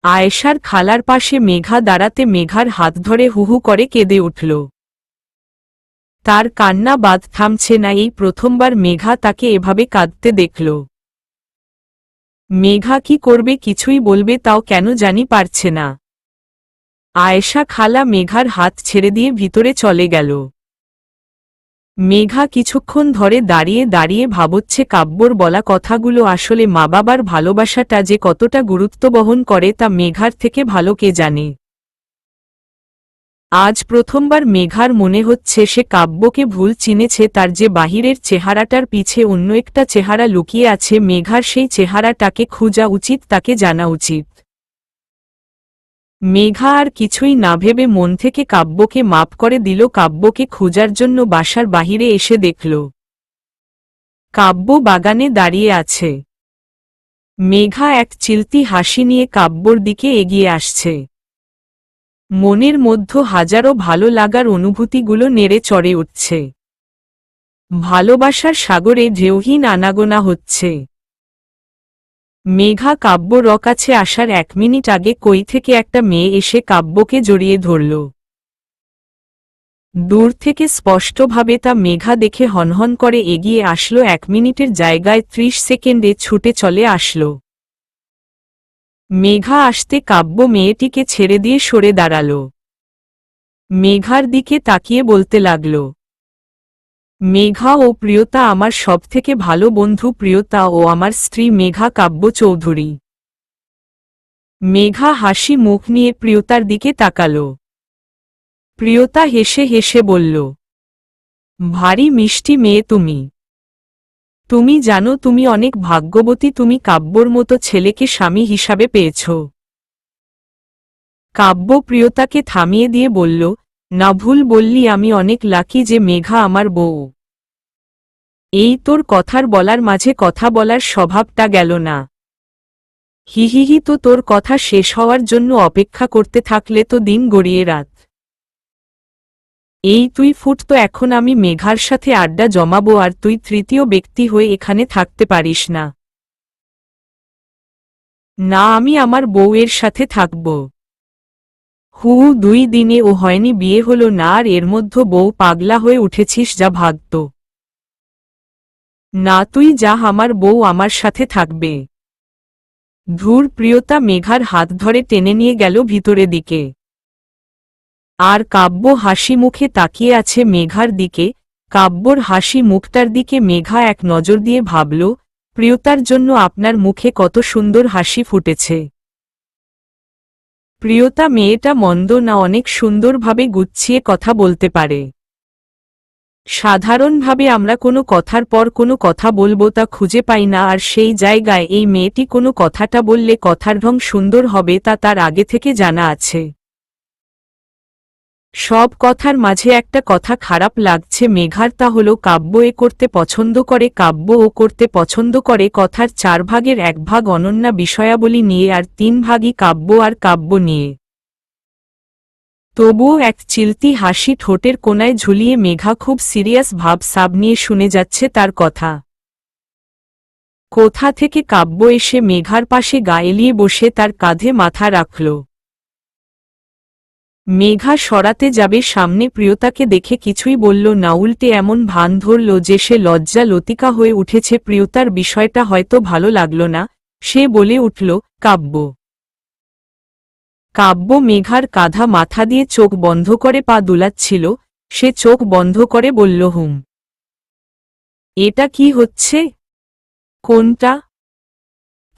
আয়েশার খালার পাশে মেঘা দাঁড়াতে মেঘার হাত ধরে হুহু করে কেঁদে উঠল। তার কান্না বাদ থামছে না। এই প্রথমবার মেঘা তাকে এভাবে কাঁদতে দেখল। মেঘা কি করবে, কিছুই বলবে তাও কেন জানি পারছে না। আয়েশা খালা মেঘার হাত ছেড়ে দিয়ে ভিতরে চলে গেল। মেঘা কিছুক্ষণ ধরে দাঁড়িয়ে দাঁড়িয়ে ভাবছে কাব্যর বলা কথাগুলো আসলে মা বাবার ভালোবাসাটা যে কতটা গুরুত্ব বহন করে তা মেঘার থেকে ভালো কে জানে। আজ প্রথমবার মেঘার মনে হচ্ছে সে কাব্যকে ভুল চিনেছে, তার যে বাহিরের চেহারাটার পিছে অন্য একটা চেহারা লুকিয়ে আছে। মেঘার সেই চেহারাটাকে খোঁজা উচিত, তাকে জানা উচিত। মেঘা আর কিছুই না ভেবে মন থেকে কাব্যকে মাপ করে দিল। কাব্যকে খোঁজার জন্য বাসার বাহিরে এসে দেখল কাব্য বাগানে দাঁড়িয়ে আছে। মেঘা এক চিলতি হাসি নিয়ে কাব্যর দিকে এগিয়ে আসছে। মনের মধ্যে হাজারো ভালো লাগার অনুভূতিগুলো নেড়ে চড়ে উঠছে। ভালোবাসার সাগরে ঢেউহীন আনাগোনা হচ্ছে। মেঘা কাব্যর কাছে আসার 1 মিনিট আগে কই থেকে একটা মেয়ে এসে কাব্যকে জড়িয়ে ধরল। দূর থেকে স্পষ্টভাবে তা মেঘা দেখে হনহন করে এগিয়ে আসলো। 1 মিনিটের জায়গায় 30 সেকেন্ডে ছুটে চলে আসলো। মেঘা আসতে কাব্য মেয়েটিকে ছেড়ে দিয়ে সরে দাঁড়াল। মেঘার দিকে তাকিয়ে বলতে লাগল, মেঘা ও প্রিয়তা আমার সবথেকে ভালো বন্ধু। প্রিয়তা ও আমার স্ত্রী মেঘা কাব্য চৌধুরী। মেঘা হাসি মুখ নিয়ে প্রিয়তার দিকে তাকাল। প্রিয়তা হেসে হেসে বলল, ভারী মিষ্টি মেয়ে তুমি। তুমি জানো তুমি অনেক ভাগ্যবতী, তুমি কাব্যর মতো ছেলেকে স্বামী হিসাবে পেয়েছ। কাব্য প্রিয়তাকে থামিয়ে দিয়ে বলল, না ভুল বললি, আমি অনেক লাকি যে মেঘা আমার বউ। এই তোর কথার বলার মাঝে কথা বলার স্বভাবটা গেল না। হিহিহি, তো তোর কথা শেষ হওয়ার জন্য অপেক্ষা করতে থাকলে তো দিন গড়িয়ে রাত। এই তুই ফুট তো, এখন আমি মেঘার সাথে আড্ডা জমাবো আর তুই তৃতীয় ব্যক্তি হয়ে এখানে থাকতে পারিস না। না, আমি আমার বউয়ের সাথে থাকব। 2 দিনে ও হয়নি, বিয়ে হলো না আর এর মধ্যে বউ পাগলা হয়ে উঠেছিস, যা ভাগত। না তুই যা, আমার বউ আমার সাথে থাকবে। ধুর। প্রিয়তা মেঘার হাত ধরে টেনে নিয়ে গেল ভিতরে দিকে। আর কাব্য হাসি মুখে তাকিয়ে আছে মেঘার দিকে। কাব্যর হাসি মুখটার দিকে মেঘা এক নজর দিয়ে ভাবল, প্রিয়তার জন্য আপনার মুখে কত সুন্দর হাসি ফুটেছে। প্রিয়তা মেয়েটা মন্দ না, অনেক সুন্দরভাবে গুছিয়ে কথা বলতে পারে। সাধারণভাবে আমরা কোনো কথার পর কোনো কথা বলবো তা খুঁজে পাই না, আর সেই জায়গায় এই মেয়েটি কোনো কথাটা বললে কথার ঢং সুন্দর হবে তা তার আগে থেকে জানা আছে। সব কথার মাঝে একটা কথা খারাপ লাগছে মেঘার, তা হলো কাব্য এ করতে পছন্দ করে, কাব্য ও করতে পছন্দ করে। কথার 4 ভাগের 1 ভাগ অনন্যা বিষয়াবলী নিয়ে আর 3 ভাগই কাব্য আর কাব্য নিয়ে। তবুও এক চিলতি হাসি ঠোঁটের কোনায় ঝুলিয়ে মেঘা খুব সিরিয়াস ভাব সাব নিয়ে শুনে যাচ্ছে তার কথা। কোথা থেকে কাব্য এসে মেঘার পাশে গা এলিয়ে বসে তার কাঁধে মাথা রাখল। মেঘা সরাতে যাবে সামনে, প্রিয়তাকে দেখে কিছুই বলল না, উল্টে এমন ভান ধরল যে সে লজ্জা লতিকা হয়ে উঠেছে। প্রিয়তার বিষয়টা হয়তো ভালো লাগল না, সে বলে উঠল, কাব্য। কাব্য মেঘার কাঁধা মাথা দিয়ে চোখ বন্ধ করে পা দুলাচ্ছিল। সে চোখ বন্ধ করে বলল, হুম। এটা কি হচ্ছে? কোনটা?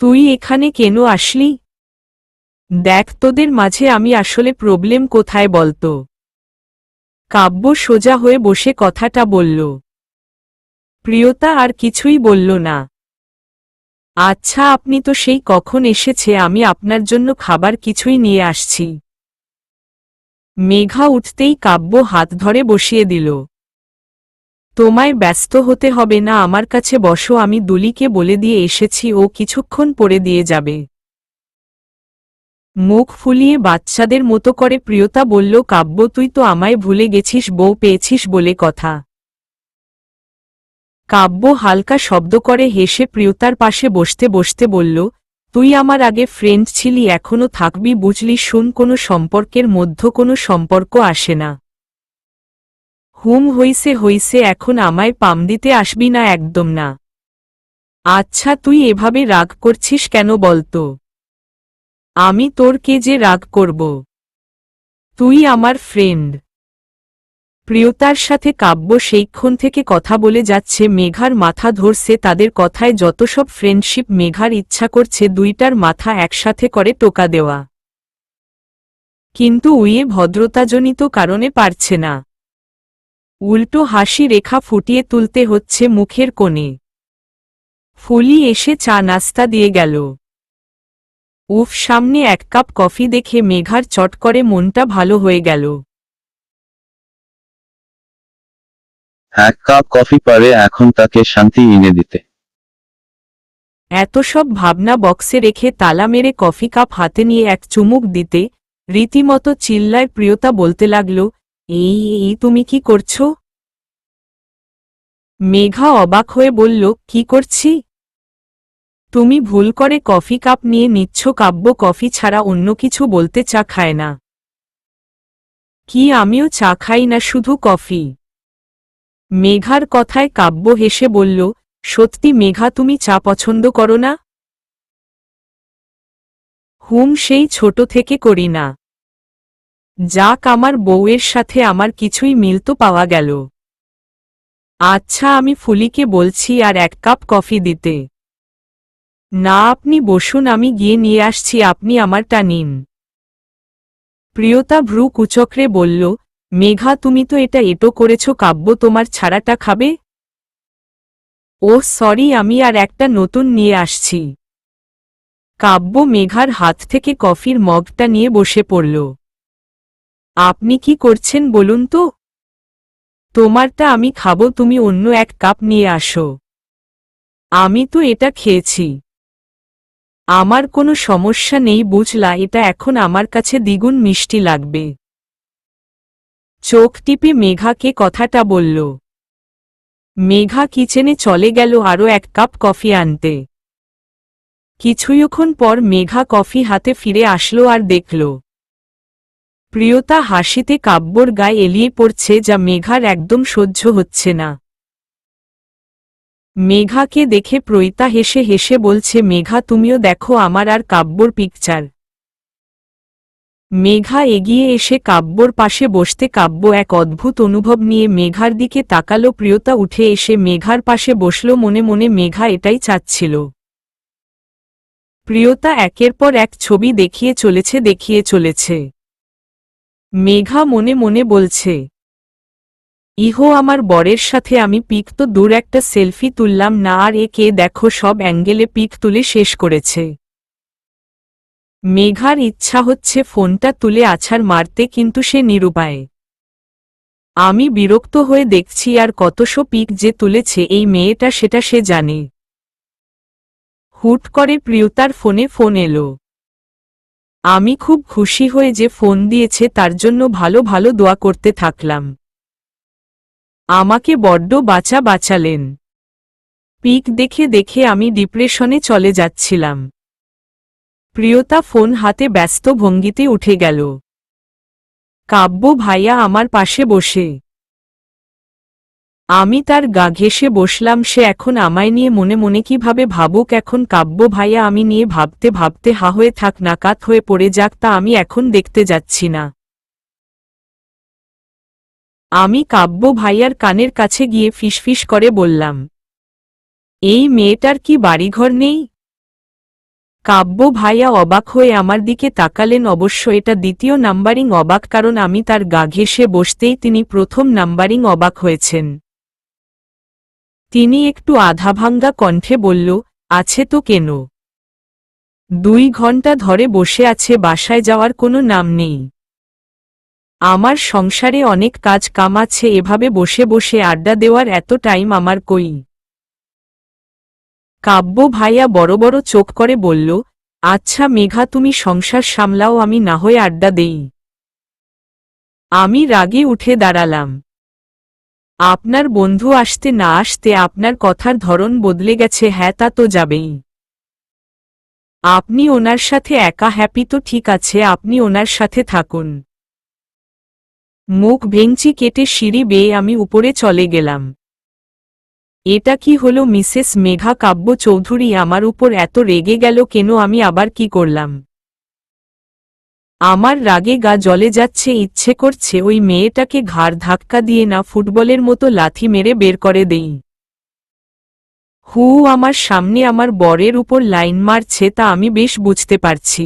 তুই এখানে কেন আসলি? দেখ, তোদের মাঝে আমি আসলে প্রবলেম কোথায় বলতো? কাব্য সোজা হয়ে বসে কথাটা বলল। প্রিয়তা আর কিছুই বলল না। আচ্ছা, আপনি তো সেই কখন এসেছে, আমি আপনার জন্য খাবার কিছুই নিয়ে আসছি। মেঘা উঠতেই কাব্য হাত ধরে বসিয়ে দিল। তোমায় ব্যস্ত হতে হবে না, আমার কাছে বসো, আমি দুলিকে বলে দিয়ে এসেছি, ও কিছুক্ষণ পরে দিয়ে যাবে। মুখ ফুলিয়ে বাচ্চাদের মতো করে প্রিয়তা বলল, কাব্য তুই তো আমায় ভুলে গেছিস, বউ পেয়েছিস বলে কথা। কাব্য হালকা শব্দ করে হেসে প্রিয়তার পাশে বসতে বসতে বলল, তুই আমার আগে ফ্রেন্ড ছিলি, এখনো থাকবি বুঝলি। শুন, কোনো সম্পর্কের মধ্যে কোনো সম্পর্ক আসে না। হইছে হইছে, এখন আমায় পাম দিতে আসবি না, একদম না। আচ্ছা তুই এভাবে রাগ করছিস কেন বলতো? আমি তোর কে যে রাগ করব? তুই আমার ফ্রেন্ড। প্রিয়তার সাথে কাব্য সেইক্ষণ থেকে কথা বলে যাচ্ছে, মেঘার মাথা ধরছে তাদের কথায়। যত সব ফ্রেন্ডশিপ, মেঘার ইচ্ছা করছে দুইটার মাথা একসাথে করে টোকা দেওয়া, কিন্তু উইয়ে ভদ্রতাজনিত কারণে পারছে না। উল্টো হাসি রেখা ফুটিয়ে তুলতে হচ্ছে মুখের কোণে। ফুলি এসে চা নাস্তা দিয়ে গেল। উফ, সামনে এক কাপ কফি দেখে মেঘার চট করে মনটা ভালো হয়ে গেল। এক কাপ কফি পারে এখন তাকে শান্তি এনে দিতে। এত সব ভাবনা বক্সে রেখে তালা মেরে কফি কাপ হাতে নিয়ে এক চুমুক দিতে রীতিমতো চিল্লায় প্রিয়তা। বলতে লাগল, এই তুমি কি করছো? মেঘা অবাক হয়ে বলল, কি করছি? তুমি ভুল করে কফি কাপ নিয়ে নিচ্ছ। কাব্য কফি ছাড়া অন্য কিছু বলতে চা খায় না। কি, আমিও চা খাই না, শুধু কফি। মেঘার কথায় কাব্য হেসে বলল, সত্যি মেঘা, তুমি চা পছন্দ করো না? সেই ছোট থেকে করি না। যাক, আমার বউয়ের সাথে আমার কিছুই মিল তো পাওয়া গেল। আচ্ছা, আমি ফুলিকে বলছি আর এক কাপ কফি দিতে। না, আপনি বসুন, আমি গিয়ে নিয়ে আসছি, আপনি আমারটা নিন। প্রিয়তা ভ্রু কুচক্রে বলল, মেঘা, তুমি তো এটা এটো করেছ। কাব্য তোমার ছাড়াটা খাবে? ও সরি, আমি আর একটা নতুন নিয়ে আসছি। কাব্য মেঘার হাত থেকে কফির মগটা নিয়ে বসে পড়ল। আপনি কি করছেন বলুন তো? তোমারটা আমি খাবো, তুমি অন্য এক কাপ নিয়ে আসো। আমি তো এটা খেয়েছি। আমার কোনো সমস্যা নেই বুঝলা, এটা এখন আমার কাছে দ্বিগুণ মিষ্টি লাগবে। চোখ টিপে মেঘাকে কথাটা বলল। মেঘা কিচেনে চলে গেল আরও এক কাপ কফি আনতে। কিছুক্ষণ পর মেঘা কফি হাতে ফিরে আসলো আর দেখল প্রিয়তা হাসিতে কাব্যর গায়ে এলিয়ে পড়ছে, যা মেঘার একদম সহ্য হচ্ছে না। মেঘাকে দেখে প্রিয়তা হেসে হেসে বলছে, মেঘা, তুমিও দেখো আমার আর কাব্যর পিকচার। মেঘা এগিয়ে এসে কাব্যর পাশে বসতে কাব্য এক অদ্ভুত অনুভব নিয়ে মেঘার দিকে তাকালো। প্রিয়তা উঠে এসে মেঘার পাশে বসল। মনে মনে মেঘা এটাই চাচ্ছিল। প্রিয়তা একের পর এক ছবি দেখিয়ে চলেছে। মেঘা মনে মনে বলছে, ইহো আমার বরের সাথে আমি পিক তো দূর, একটা সেলফি তুললাম না, আর একে দেখো সব অ্যাঙ্গেলে পিক তুলে শেষ করেছে। মেঘার ইচ্ছা হচ্ছে ফোনটা তুলে আছাড় মারতে, কিন্তু সে নিরুপায়। আমি বিরক্ত হয়ে দেখছি আর কতশো পিক যে তুলেছে এই মেয়েটা, সেটা সে জানে। হুট করে প্রিয়তার ফোনে ফোন এলো। আমি খুব খুশি হয়ে যে ফোন দিয়েছে তার জন্য ভালো ভালো দোয়া করতে থাকলাম। আমাকে বড্ড বাঁচালেন। পিক দেখে দেখে আমি ডিপ্রেশনে চলে যাচ্ছিলাম। প্রিয়তা ফোন হাতে ব্যস্ত ভঙ্গিতে উঠে গেল। কাব্য ভাইয়া আমার পাশে বসে। আমি তার গা ঘেঁষে বসলাম। সে এখন আমায় নিয়ে মনে মনে কিভাবে ভাবুক। এখন কাব্য ভাইয়া আমি নিয়ে ভাবতে ভাবতে হা হয়ে থাক, নাকাত হয়ে পড়ে যাক, তা আমি এখন দেখতে যাচ্ছি না। আমি কাব্য ভাইয়ার কানের কাছে গিয়ে ফিসফিস করে বললাম, এই মেয়েটার কি বাড়িঘর নেই? কাব্য ভাইয়া অবাক হয়ে আমার দিকে তাকালেন। অবশ্য এটা দ্বিতীয় নাম্বারিং অবাক, কারণ আমি তার গা ঘেঁষে বসতেই তিনি প্রথম নাম্বারিং অবাক হয়েছেন। তিনি একটু আধাভাঙ্গা কণ্ঠে বলল, আছে তো, কেন? 2 ঘন্টা ধরে বসে আছে, বাসায় যাওয়ার কোনো নাম নেই। আমার সংসারে অনেক কাজ কাম আছে, এভাবে বসে বসে আড্ডা দেওয়ার এত টাইম আমার কই? কাব্য ভাইয়া বড় বড় চোখ করে বলল, আচ্ছা মেঘা, তুমি সংসার সামলাও, আমি না হয় আড্ডা দেই। আমি রাগে উঠে দাঁড়ালাম। আপনার বন্ধু আসতে না আসতে আপনার কথার ধরন বদলে গেছে। হ্যাঁ, তা তো যাবেই। আপনি ওনার সাথে একা হ্যাপি তো ঠিক আছে, আপনি ওনার সাথে থাকুন। মুখ ভেঙচি কেটে সিঁড়ি বেয়ে আমি উপরে চলে গেলাম। এটা কি হলো মিসেস মেঘা কাব্য চৌধুরী আমার উপর এত রেগে গেল কেন? আমি আবার কি করলাম? আমার রাগে গা জ্বলে যাচ্ছে, ইচ্ছে করছে ওই মেয়েটাকে ঘাড় ধাক্কা দিয়ে না ফুটবলের মতো লাথি মেরে বের করে দেই। আমার সামনে আমার বরের উপর লাইন মারছে তা আমি বেশ বুঝতে পারছি।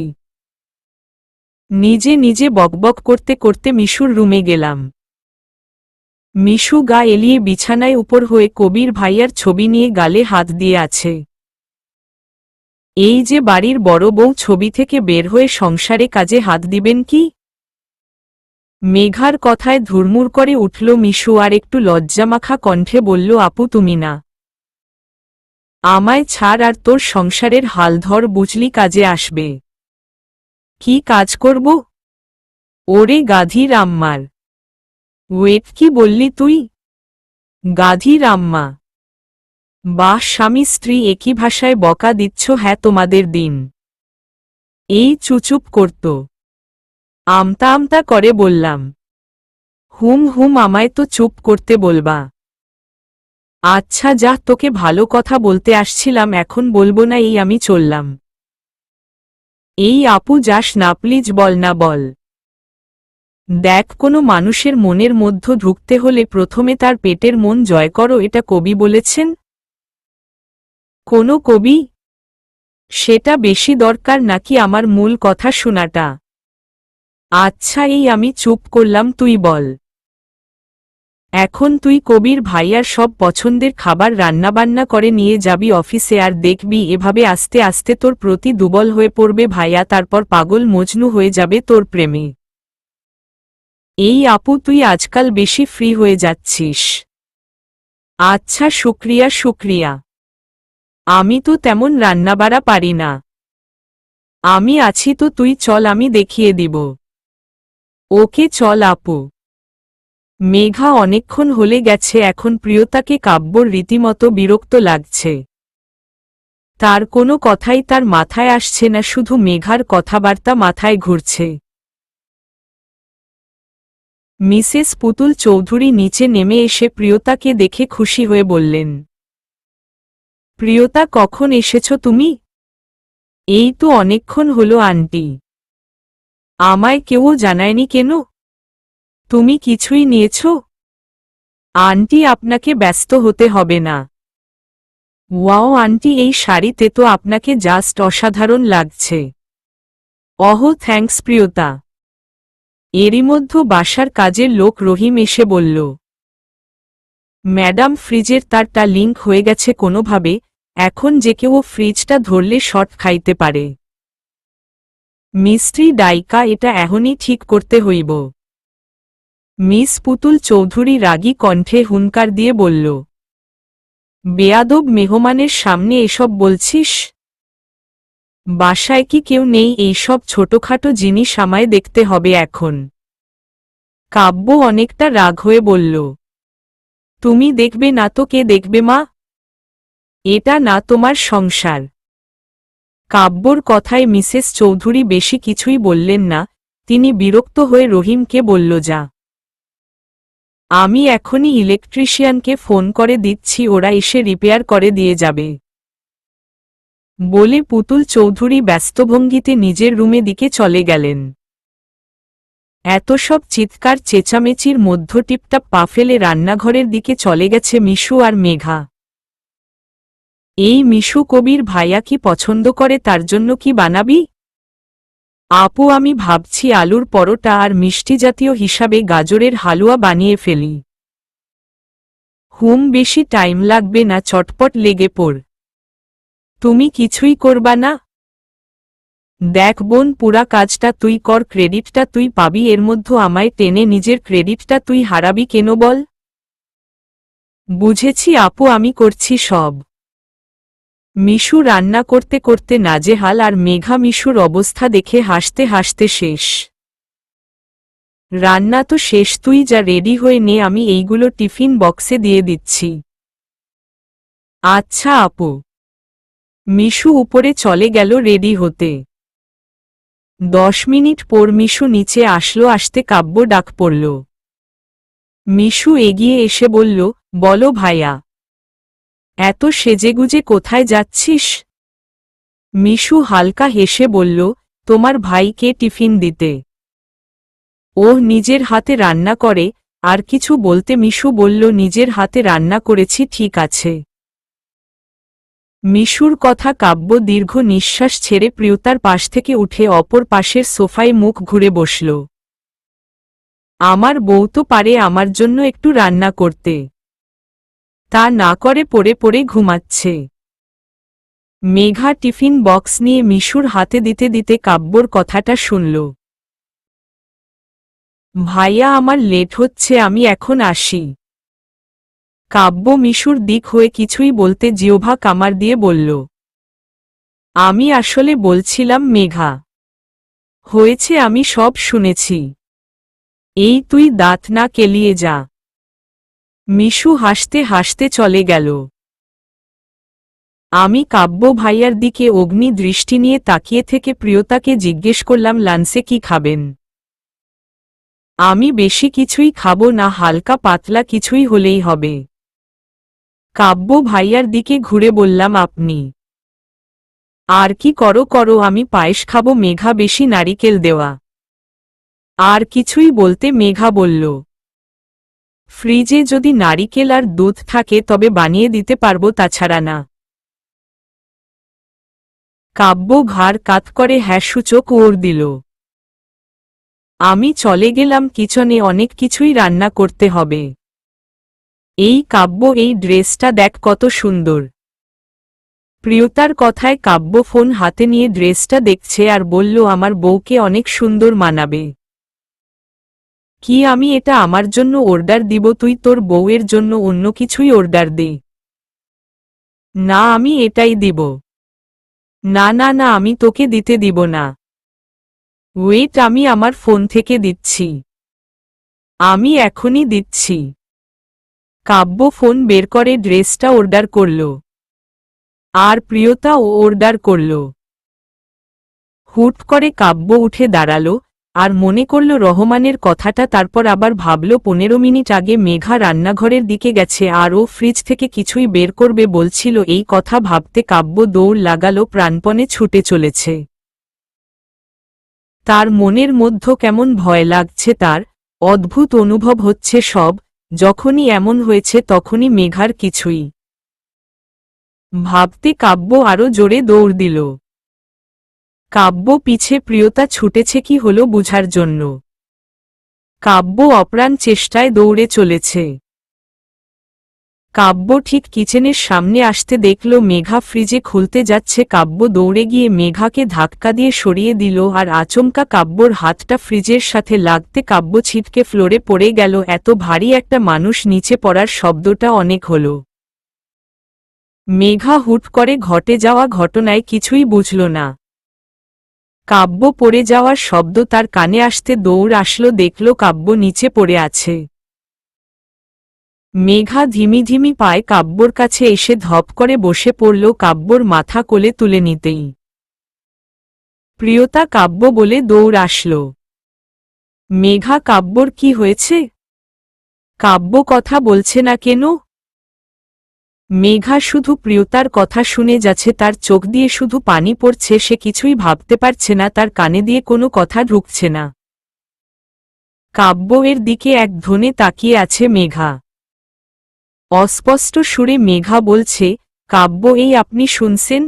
নিজে নিজে বকবক করতে করতে মিশুর রুমে গেলাম। মিশু গা এলিয়ে বিছানায় উপর হয়ে কবির ভাইয়ার ছবি নিয়ে গালে হাত দিয়ে আছে। এই যে বাড়ির বড় বউ ছবি থেকে বের হয়ে সংসারে কাজে হাত দিবেন কি? মেঘার কথায় ধুরমুর করে উঠল মিশু আর একটু লজ্জামাখা কণ্ঠে বলল, আপু তুমি না আমায় ছাড় আর তোর সংসারের হাল ধর, বুঝলি কাজে আসবে। কি কাজ করব? ওরে গাধীর আম্মার। ওয়েট, কি বললি তুই? গাধীর আম্মা? বাহ, স্বামী স্ত্রী একই ভাষায় বকা দিচ্ছ? হ্যাঁ তোমাদের দিন এই চুচুপ করত। আমতা আমতা করে বললাম, আমায় তো চুপ করতে বলবা। আচ্ছা যা, তোকে ভালো কথা বলতে আসছিলাম, এখন বলবো না, এই আমি চললাম। এই আপু যাস না প্লিজ, বল না বল। দেখ, কোনো মানুষের মনের মধ্য ঢুকতে হলে প্রথমে তার পেটের মন জয় করো, এটা কবি বলেছেন। কোনো কবি? সেটা বেশি দরকার নাকি আমার মূল কথা শোনাটা? আচ্ছা এই আমি চুপ করলাম, তুই বল। এখন তুই কবির ভাইয়ার সব পছন্দের খাবার রান্নাবান্না করে নিয়ে যাবি অফিসে, আর দেখবি এভাবে আস্তে আস্তে তোর প্রতি দুর্বল হয়ে পড়বে ভাইয়া, তারপর পাগল মজনু হয়ে যাবে তোর প্রেমে। এই আপু তুই আজকাল বেশি ফ্রি হয়ে যাচ্ছিস। আচ্ছা শুক্রিয়া শুক্রিয়া। আমি তো তেমন রান্নাবাড়া পারি না। আমি আছি তো, তুই চল আমি দেখিয়ে দিব। ওকে চল আপু। মেঘা অনেকক্ষণ হলে গেছে, এখন প্রিয়তাকে কাব্যর রীতিমতো বিরক্ত লাগছে। তার কোনো কথাই তার মাথায় আসছে না, শুধু মেঘার কথাবার্তা মাথায় ঘুরছে। মিসেস পুতুল চৌধুরী নিচে নেমে এসে প্রিয়তাকে দেখে খুশি হয়ে বললেন, প্রিয়তা কখন এসেছ তুমি? এই তো অনেকক্ষণ হলো আন্টি। আমায় কেউ জানায়নি কেন? তুমি কিছুই নিয়েছ? আন্টি আপনাকে ব্যস্ত হতে হবে না। ওয়াও আন্টি, এই শাড়িতে তো আপনাকে জাস্ট অসাধারণ লাগছে। থ্যাঙ্কস প্রিয়তা। এরই মধ্যে বাসার কাজের লোক রহিম এসে বলল, ম্যাডাম ফ্রিজের তারটা লিংক হয়ে গেছে কোনোভাবে, এখন যে কেউ ফ্রিজটা ধরলে শর্ট খাইতে পারে। মিস্ত্রি ডাইকা এটা এখনই ঠিক করতে হইব। মিস পুতুল চৌধুরী রাগী কণ্ঠে হুঙ্কার দিয়ে বলল, বেয়াদব, মেহমানের সামনে এসব বলছিস? বাসায় কি কেউ নেই? এইসব ছোটখাটো জিনিস আমায় দেখতে হবে এখন। কাব্য অনেকটা রাগ হয়ে বলল, তুমি দেখবে না তো কে দেখবে মা? এটা না তোমার সংসার। কাব্যর কথায় মিসেস চৌধুরী বেশি কিছুই বললেন না, তিনি বিরক্ত হয়ে রহিমকে বলল, যা, আমি এখনই ইলেকট্রিশিয়ানকে ফোন করে দিচ্ছি, ওরা এসে রিপেয়ার করে দিয়ে যাবে। বলে পুতুল চৌধুরী ব্যস্তভঙ্গিতে নিজের রুমে দিকে চলে গেলেন। এত সব চিৎকার চেঁচামেচির মধ্য টিপটাপ পা ফেলে রান্নাঘরের দিকে চলে গেছে মিশু আর মেঘা। এই মিশু কবির ভাইয়া কি পছন্দ করে, তার জন্য কি বানাবি? আপু আমি ভাবছি আলুর পরোটা আর মিষ্টি জাতীয় হিসাবে গাজরের হালুয়া বানিয়ে ফেলি। বেশি টাইম লাগবে না, চটপট লেগে পড়। তুমি কিছুই করবা না? দেখ বোন, পুরা কাজটা তুই কর, ক্রেডিটটা তুই পাবি, এর মধ্যে আমায় টেনে নিজের ক্রেডিটটা তুই হারাবি কেন বল? বুঝেছি আপু, আমি করছি সব। মিশু রান্না করতে করতে নাজেহাল, আর মেঘা মিশুর অবস্থা দেখে হাসতে হাসতে শেষ। রান্না তো শেষ, তুই যা রেডি হয়ে নে, আমি এইগুলো টিফিন বক্সে দিয়ে দিচ্ছি। আচ্ছা আপু। মিশু উপরে চলে গেল রেডি হতে। 10 মিনিট পর মিশু নিচে আসলো, আসতে কাব্য ডাক পড়ল। মিশু এগিয়ে এসে বলল, বলো ভাইয়া, এত সেজেগুজে কোথায় যাচ্ছিস? মিশু হালকা হেসে বলল, তোমার ভাইকে টিফিন দিতে। ও নিজের হাতে রান্না করে। আর কিছু বলতে মিশু বলল, নিজের হাতে রান্না করেছি, ঠিক আছে। মিশুর কথা কাব্য দীর্ঘ নিঃশ্বাস ছেড়ে প্রিয়তার পাশ থেকে উঠে অপর পাশের সোফায় মুখ ঘুরে বসল। আমার বউ তো পারে আমার জন্য একটু রান্না করতে, তা না করে পড়ে পড়ে ঘুমাচ্ছে। মেঘা টিফিন বক্স নিয়ে মিশুর হাতে দিতে দিতে কাব্যর কথাটা শুনল। ভাইয়া, আমার লেট হচ্ছে, আমি এখন আসি। কাব্য মিশুর দিক হয়ে কিছুই বলতে জিহ্বা কামড় দিয়ে বলল, আমি আসলে বলছিলাম মেঘা, হয়েছে, আমি সব শুনেছি। এই তুই দাঁত না কেলিয়ে যা। মিশু হাসতে হাসতে চলে গেল। আমি কাব্য ভাইয়ার দিকে অগ্নি দৃষ্টি নিয়ে তাকিয়ে থেকে প্রিয়তাকে জিজ্ঞেস করলাম, লাঞ্চে কি খাবেন? আমি বেশি কিছুই খাবো না, হালকা পাতলা কিছুই হলেই হবে। কাব্য ভাইয়ার দিকে ঘুরে বললাম, আপনি আর কি করো করো, আমি পায়েস খাবো। মেঘা, বেশি নারিকেল দেওয়া। আর কিছুই বলতে মেঘা বলল, ফ্রিজে যদি নারিকেল আর দুধ থাকে তবে বানিয়ে দিতে পারবো, তাছাড়া না। কাব্য ঘাড় কাত করে হ্যাঁ সূচক ওর দিল। আমি চলে গেলাম কিচনে, অনেক কিছুই রান্না করতে হবে। এই কাব্য, এই ড্রেসটা দেখ কত সুন্দর। প্রিয়তার কথায় কাব্য ফোন হাতে নিয়ে ড্রেসটা দেখছে আর বলল, আমার বউকে অনেক সুন্দর মানাবে। কি, আমি এটা আমার জন্য অর্ডার দিব? তুই তোর বউয়ের জন্য অন্য কিছুই অর্ডার দে। না, আমি এটাই দিব। না না না, আমি তোকে দিতে দিব না। ওয়েট, আমি আমার ফোন থেকে দিচ্ছি। আমি এখনই দিচ্ছি। কাব্য ফোন বের করে ড্রেসটা অর্ডার করল। আর প্রিয়তা ও অর্ডার করল। হুট করে কাব্য উঠে দাঁড়ালো আর মনে করল রহমানের কথাটা, তারপর আবার ভাবল 15 মিনিট আগে মেঘা রান্নাঘরের দিকে গেছে আর ও ফ্রিজ থেকে কিছুই বের করবে বলছিল। এই কথা ভাবতে কাব্য দৌড় লাগালো, প্রাণপণে ছুটে চলেছে। তার মনের মধ্যে কেমন ভয় লাগছে, তার অদ্ভুত অনুভব হচ্ছে সব। যখনই এমন হয়েছে তখনই মেঘার কিছুই ভাবতে কাব্য আরো জোরে দৌড় দিল। কাব্য পিছে প্রিয়তা ছুটেছে কি হলো বুঝার জন্য। কাব্য অপ্রাণ চেষ্টায় দৌড়ে চলেছে। কাব্য ঠিক কিচেনের সামনে আসতে দেখল মেঘা ফ্রিজে খুলতে যাচ্ছে। কাব্য দৌড়ে গিয়ে মেঘাকে ধাক্কা দিয়ে সরিয়ে দিল আর আচমকা কাব্যর হাতটা ফ্রিজের সাথে লাগতে কাব্য ছিটকে ফ্লোরে পড়ে গেল। এত ভারী একটা মানুষ নিচে পড়ার শব্দটা অনেক হল। মেঘা হুট করে ঘটে যাওয়া ঘটনায় কিছুই বুঝল না। কাব্য পড়ে যাওয়ার শব্দ তার কানে আসতে দৌড় আসলো, দেখল কাব্য নিচে পড়ে আছে। মেঘা ধিমি ধিমি পায়ে কাব্যর কাছে এসে ধপ করে বসে পড়ল, কাব্যর মাথা কোলে তুলে নিতেই প্রিয়তা কাব্য বলে দৌড় আসল। মেঘা, কাব্যর কি হয়েছে? কাব্য কথা বলছে না কেন? মেঘা শুধু প্রিয়তার কথা শুনে যাচ্ছে, তার চোখ দিয়ে শুধু পানি পড়ছে, সে কিছুই ভাবতে পারছে না, তার কানে দিয়ে কোনো কথা ঢুকছে না। কাব্য এর দিকে এক ধ্বনে তাকিয়ে আছে মেঘা। অস্পষ্ট সুরে মেঘা বলছে, কাব্য, এই আপনি শুনছেন?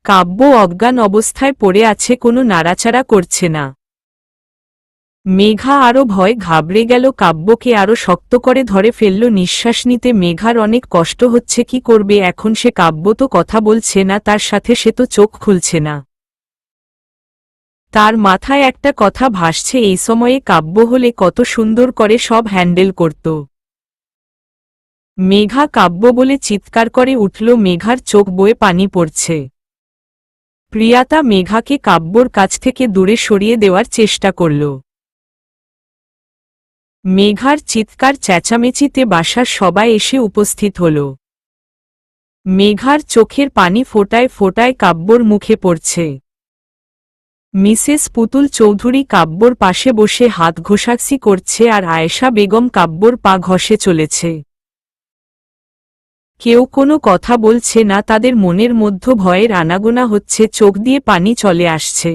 কাব্য অজ্ঞান অবস্থায় পড়ে আছে, কোনো নাড়াচাড়া করছে না। মেঘা আরো ভয় ঘাবড়ে গেল, কাব্যকে আরো শক্ত করে ধরে ফেলল। নিঃশ্বাস নিতে মেঘার অনেক কষ্ট হচ্ছে, কি করবে এখন সে? কাব্য তো কথা বলছে না, তার সাথে সে তো চোখ খুলছে না। তার মাথায় একটা কথা ভাসছে, এই সময়ে কাব্য হলে কত সুন্দর করে সব হ্যান্ডেল করত। মেঘা, কাব্য বলে চিৎকার করে উঠল। মেঘার চোখ বয়ে পানি পড়ছে। প্রিয়াতা মেঘাকে কাব্যর কাছ থেকে দূরে সরিয়ে দেওয়ার চেষ্টা করল। মেঘার চিৎকার চেঁচামেচিতে বাসার সবাই এসে উপস্থিত হল। মেঘার চোখের পানি ফোঁটায় ফোঁটায় কাব্যর মুখে পড়ছে। মিসেস পুতুল চৌধুরী কাব্যর পাশে বসে হাত ঘষাঘষি করছে আর আয়েশা বেগম কাব্যর পা ঘষে চলেছে। কেউ কোনো কথা বলছে না, তাদের মনের মধ্যে ভয়ের আনাগোনা হচ্ছে, চোখ দিয়ে পানি চলে আসছে।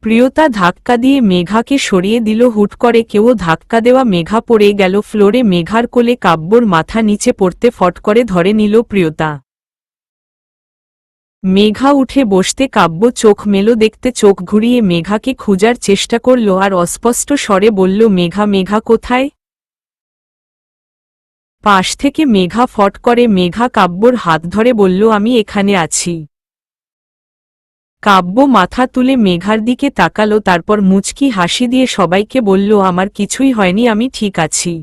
প্রিয়তা ধাক্কা দিয়ে মেঘাকে সরিয়ে দিল। হুট করে কেউ ধাক্কা দেওয়া, মেঘা পড়ে গেল ফ্লোরে। মেঘার কোলে কাব্যর মাথা নিচে পড়তে ফট করে ধরে নিল প্রিয়তা। মেঘা উঠে বসতে কাব্য চোখ মেলো, দেখতে চোখ ঘুরিয়ে মেঘাকে খুঁজার চেষ্টা করল আর অস্পষ্ট স্বরে বলল, মেঘা, মেঘা কোথায়? পাশ থেকে মেঘা ফট করে মেঘা কাব্যর হাত ধরে বলল, আমি এখানে আছি। কাব্য মাথা তুলে মেঘার দিকে তাকালো, তারপর মুচকি হাসি দিয়ে সবাইকে বলল, আমার কিছুই হয়নি, আমি ঠিক আছি।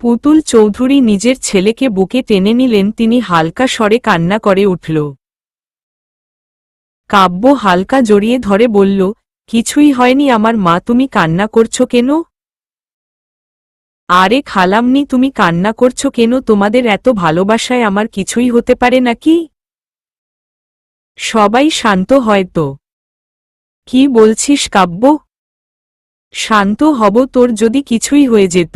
পুতুল চৌধুরী নিজের ছেলেকে বুকে টেনে নিলেন, তিনি হালকা স্বরে কান্না করে উঠল। কাব্য হালকা জড়িয়ে ধরে বলল, কিছুই হয়নি আমার মা, তুমি কান্না করছো কেন? আরে খালাম্নি, তুমি কান্না করছো কেন? তোমাদের এত ভালোবাসায় আমার কিছুই হতে পারে নাকি? সবাই শান্ত হয় তো। কি বলছিস কাব্য? শান্ত হব তোর যদি কিছুই হয়ে যেত?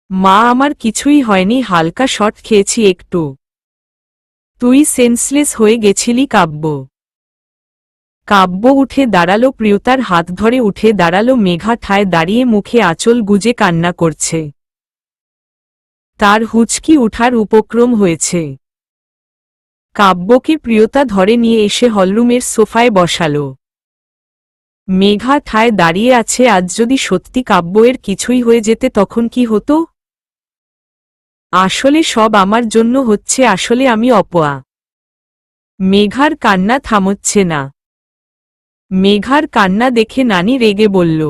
মা, আমার কিছুই হয়নি, হালকা শট খেয়েছি একটু। তুই সেন্সলেস হয়ে গেছিলি কাব্য। কাব্য উঠে দাঁড়ালো, প্রিয়তার হাত ধরে উঠে দাঁড়ালো। মেঘা ঠায় দাঁড়িয়ে মুখে আঁচল গুজে কান্না করছে। তার হুঁচকি উঠার উপক্রম হয়েছে। কাব্যকে প্রিয়তা ধরে নিয়ে এসে হলরুমের সোফায় বসালো। মেঘা ঠায় দাঁড়িয়ে আছে। আজ যদি সত্যি কাব্যের কিছুই হয়ে যেতে তখন কি হতো? আসলে সব আমার জন্য হচ্ছে, আসলে আমি অপয়া। মেঘার কান্না থামছে না। মেঘার কান্না দেখে নানি রেগে বলল,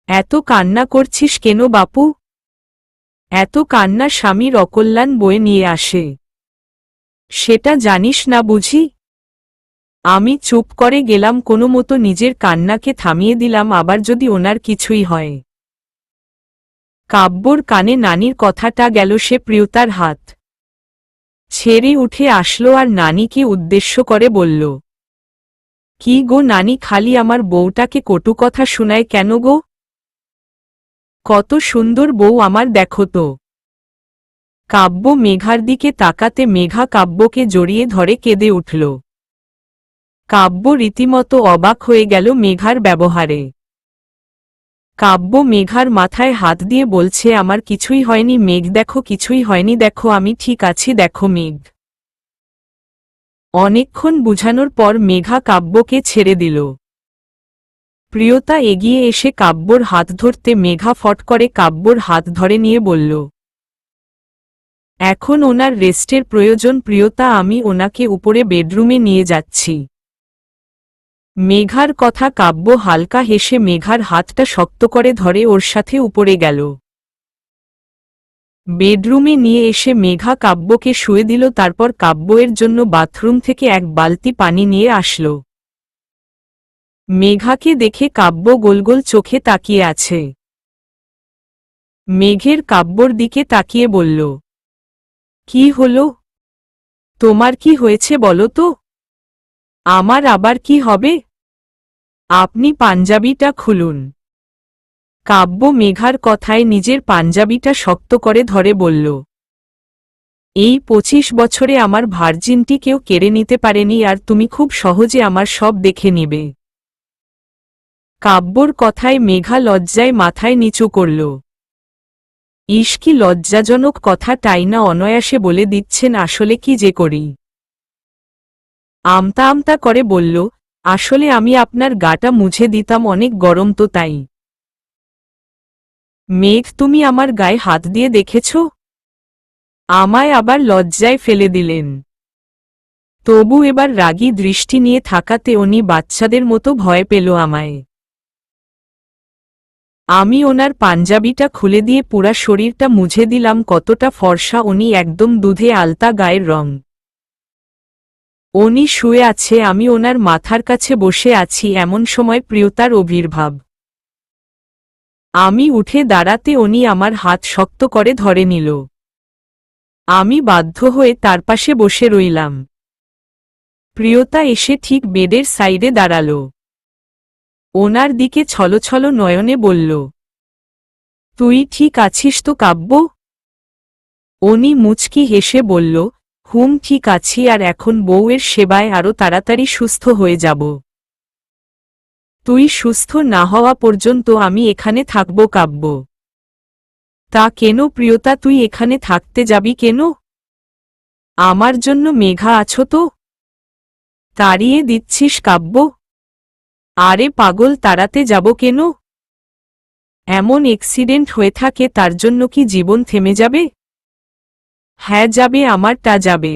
এত কান্না করছিস কেন বাপু? এত কান্না স্বামীর অকল্যাণ বয়ে নিয়ে আসে, সেটা জানিস না বুঝি? আমি চুপ করে গেলাম, কোনো মতো নিজের কান্নাকে থামিয়ে দিলাম। আবার যদি ওনার কিছুই হয়? কাব্যর কানে নানির কথাটা গেল। সে প্রিয়তার হাত ছেড়ে উঠে আসলো আর নানিকে উদ্দেশ্য করে বলল, কি গো নানি, খালি আমার বউটাকে কটু কথা শোনায় কেন গো? কত সুন্দর বউ আমার, দেখো তো। কাব্য মেঘার দিকে তাকাতে মেঘা কাব্যকে জড়িয়ে ধরে কেঁদে উঠল। কাব্য রীতিমতো অবাক হয়ে গেল মেঘার ব্যবহারে। কাব্য মেঘার মাথায় হাত দিয়ে বলছে, আমার কিছুই হয়নি মেঘ, দেখো কিছুই হয়নি, দেখো আমি ঠিক আছি, দেখো মেঘ। অনেকক্ষণ বুঝানোর পর মেঘা কাব্যকে ছেড়ে দিল। প্রিয়তা এগিয়ে এসে কাব্যর হাত ধরতে মেঘা ফট করে কাব্যর হাত ধরে নিয়ে বলল, এখন ওনার রেস্টের প্রয়োজন প্রিয়তা, আমি ওনাকে উপরে বেডরুমে নিয়ে যাচ্ছি। মেঘার কথা কাব্য হালকা হেসে মেঘার হাতটা শক্ত করে ধরে ওর সাথে উপরে গেল। বেডরুমে নিয়ে এসে মেঘা কাব্যকে শুয়ে দিল, তারপর কাব্যের জন্য বাথরুম থেকে এক বালতি পানি নিয়ে আসলো। মেঘাকে দেখে কাব্য গোল গোল চোখে তাকিয়ে আছে। মেঘের কাব্যর দিকে তাকিয়ে বলল, কি হলো? তোমার কি হয়েছে বলো তো? আমার আবার কি হবে? আপনি পাঞ্জাবিটা খুলুন। কাব্য মেঘার কথায় নিজের পাঞ্জাবিটা শক্ত করে ধরে বলল, এই 25 বছরে আমার ভার্জিনটি কেউ কেড়ে নিতে পারেনি, আর তুমি খুব সহজে আমার সব দেখে নিবে। কাব্যর কথায় মেঘা লজ্জায় মাথায় নিচু করল। ইস, কি লজ্জাজনক কথা, তাই না? অনায়াসে বলে দিচ্ছেন, আসলে কি যে করি? আমতা আমতা করে বলল, আসলে আমি আপনার গাটা মুছে দিতাম, অনেক গরম তো তাই। মেঘ, তুমি আমার গায়ে হাত দিয়ে দেখেছ? আমায় আবার লজ্জায় ফেলে দিলেন। তবু এবার রাগী দৃষ্টি নিয়ে থাকাতে উনি বাচ্চাদের মতো ভয় পেল আমায়। আমি ওনার পাঞ্জাবিটা খুলে দিয়ে পুরা শরীরটা মুছে দিলাম। কতটা ফর্সা উনি, একদম দুধে আলতা গায়ের রং। উনি শুয়ে আছে, আমি ওনার মাথার কাছে বসে আছি। এমন সময় প্রিয়তার আবির্ভাব। আমি উঠে দাঁড়াতে উনি আমার হাত শক্ত করে ধরে নিল। আমি বাধ্য হয়ে তার পাশে বসে রইলাম। প্রিয়তা এসে ঠিক বেডের সাইডে দাঁড়াল। ওনার দিকে ছলছল নয়নে বলল, তুই ঠিক আছিস তো কাব্য? উনি মুচকি হেসে বলল, হুম ঠিক আছি, আর এখন বউয়ের সেবায় আরো তাড়াতাড়ি সুস্থ হয়ে যাব। তুই সুস্থ না হওয়া পর্যন্ত আমি এখানে থাকব কাব্য। তা কেন প্রিয়তা, তুই এখানে থাকতে যাবি কেন? আমার জন্য মেঘা আছো তো? তাড়িয়ে দিচ্ছিস কাব্য? আরে পাগল, তাড়াতে যাব কেন? এমন এক্সিডেন্ট হয়ে থাকে তার জন্য কি জীবন থেমে যাবে? হ্যাঁ যাবে, আমারটা যাবে।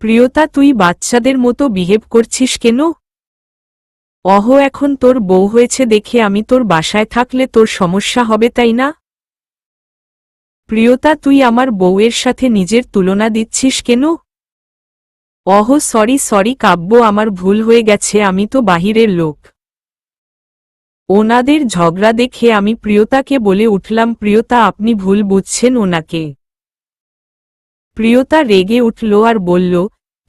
প্রিয়তা তুই বাচ্চাদের মতো বিহেভ করছিস কেন? এখন তোর বউ হয়েছে দেখে আমি তোর বাসায় থাকলে তোর সমস্যা হবে তাই না? প্রিয়তা তুই আমার বউয়ের সাথে নিজের তুলনা দিচ্ছিস কেন? সরি কাব্য, আমার ভুল হয়ে গেছে, আমি তো বাহিরের লোক। ওনাদের ঝগড়া দেখে আমি প্রিয়তাকে বলে উঠলাম, প্রিয়তা আপনি ভুল বুঝছেন ওনাকে। প্রিয়তা রেগে উঠল আর বলল,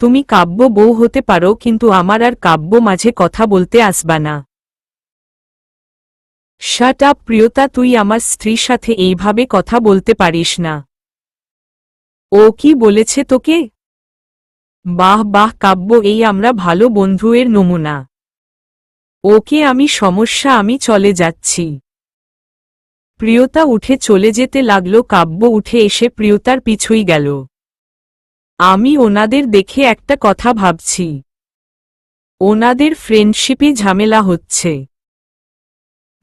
তুমি কাব্য বউ হতে পারো কিন্তু আমার আর কাব্য মাঝে কথা বলতে আসবা না। শাট আপ প্রিয়তা, তুই আমার স্ত্রীর সাথে এইভাবে কথা বলতে পারিস না। ও কি বলেছে তোকে? বাহ বাহ কাব্য, এই আমরা ভালো বন্ধুয়ের নমুনা। ওকে আমি সমস্যা, আমি চলে যাচ্ছি। প্রিয়তা উঠে চলে যেতে লাগল। কাব্য উঠে এসে প্রিয়তার পিছুই গেল। আমি ওনাদের দেখে একটা কথা ভাবছি, ওনাদের ফ্রেন্ডশিপে ঝামেলা হচ্ছে।